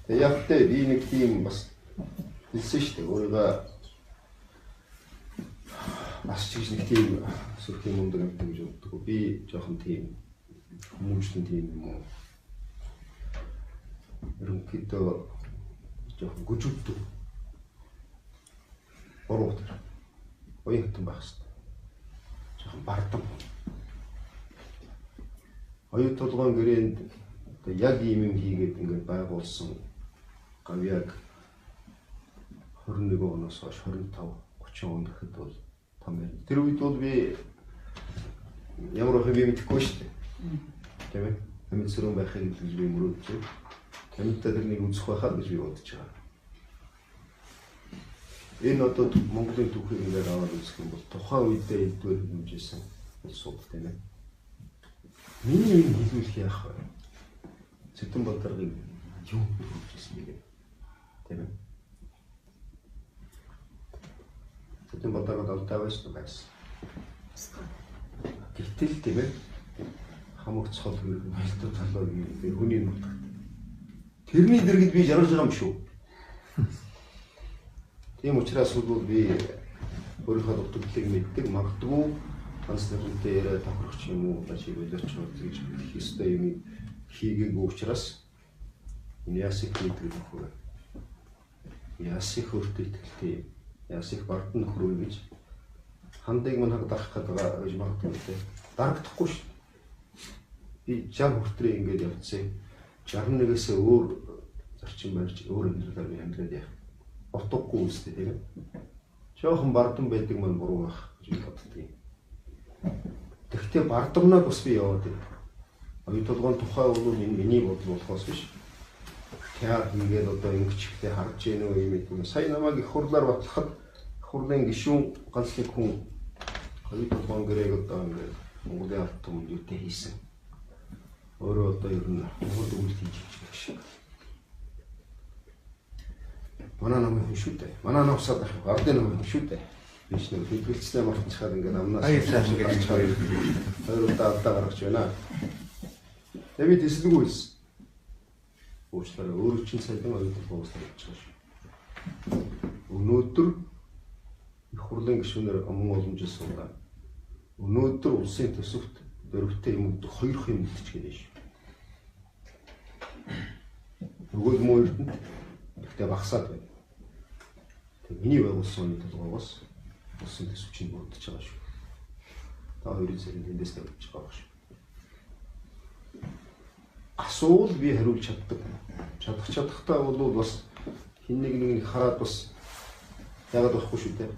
Яг тэ би нэг тийм бас хэлсэн шүү дээ. Өөрийгөө бас чигш нэг тийм сүрхийн мундаг амтан гэж боддог. Би жоохон тийм хүмүүжлэн тийм юм уу. Ерөнхийдөө жоохон гүжигддэг. Ороод оюутан байх хэрэгтэй. Жоохон бардам. Оюут толгойн гэрээнд яг ийм юм хийгээд ингээд байгуулсан гавьяг 21 оноос хойш 25 30 он гэхэд бол том юм. Тэр үед бол би ямар их юм мэдэхгүй шүү дээ. Тийм ээ. Амьд сүрэн байхыг гэж би мөрөөдчих. Амьдтай тэрнийг үзэх байхаа гэж би бодож байгаа. Энэ одоо Монголын түүхийг ингээд аваад үзэх юм бол тухайн үедээ эдгээр хэмжээсэн улсууд тийм ээ. Миний юм хэлүүлэх яах вэ? Цэтэн Бадаргыг юу хэлжсэн юм бэ? Тийм ээ. Цэтэн Бадаргад алтай байсан. Гэтэл тийм ээ. Хамаг цол хөлтөд талаа гэдэг хүний нутагт. Тэрний дэргэд би жаргаж байгаа юм шүү. Тийм учраас бол би өөрийнхөө дутагдлыг мэддэг, магадгүй ганц нэгэнтэй яриа тохирох юм уу, чи болооч гэж хэлэх ёстой юм хийгээгүй учраас энэ ясыг хийдэг нөхөр. Ясыг өөртөө итгэлтэй, ясыг бардам нөхөр гэж хандыг мань хагдах гэдэг гэж магадгүй. Дарагдахгүй шүү. Би 60 хүртэл ингэж явцсан. 61-ээс өөр зарчим барьж өөр амьдралаар би амьдраад яах. Утгагүй үстэй тийм ээ. Жоохон бардам байдаг маань буруу байх гэж боддгийг. Тэгвэл бардамнаа бас би яваад байна. Оюут толгойн тухай бол миний бодол болохоос биш. Театр хийгээд одоо ингэчтэй харж гэнэ үү юм. Сая намайг их хурлаар батлахад хурлын гишүүн ганц нэг хүн оюут толгойн гэрээг одоо ингээд Монголын ард түмэнд юутэй хийсэн. Өөрөө одоо ер нь Монгол үйл хийж байгаа шиг. Манай намын хүн шүү дээ. Манай навсаад ардын намын хүн шүү дээ. Биш нэг хэлбэлцтэй мартчихад ингээд амнаас гэж хоёр удаа гаргаж байна. Тэвид эслэггүй байсан. Уучлаарай өөрөө чинь цайдан оюутан боостол гэж байгаа шүү. Өнөөдөр их хурлын гишүүнээр аман уламжил суулаа. Өнөөдөр улсын төсөвт дөрвтэй юм өгдөг хоёр юм үлдчихгээд байна шүү. Нөгөө юм уу тэгтээ багсаад байна. Тэг миний байгуулсан үйл толгоогоос улсын төсөв чинь бүрдэж байгаа шүү. Та хоёрын зэрэг эндээс тавьж байгаа шүү. Асуул би хариулж чаддаг. Чадахтаа бол бас хин нэг хараад бас яагаад болохгүй шүү дээ.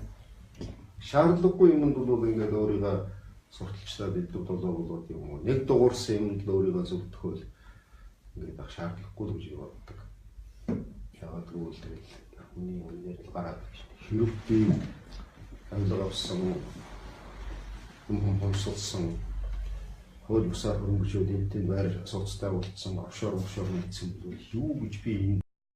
Шаардлагагүй юмд бол ингээд өөрийгөө сурталчлаад идэв болоод юм уу. Нэг дуурсан юмд л өөрийгөө зөвтгөхөөл ингээд ах шаардлагагүй л гэж боддог. Яагаад гэвэл тэгэл хүний үнээр л гараад хэрэг би амьд авсан хүмүүссэн хөл бусаар хөрөнгөжүүд энтэй байр сууцтай болцсон офшор нэгдсэн бол юу гэж би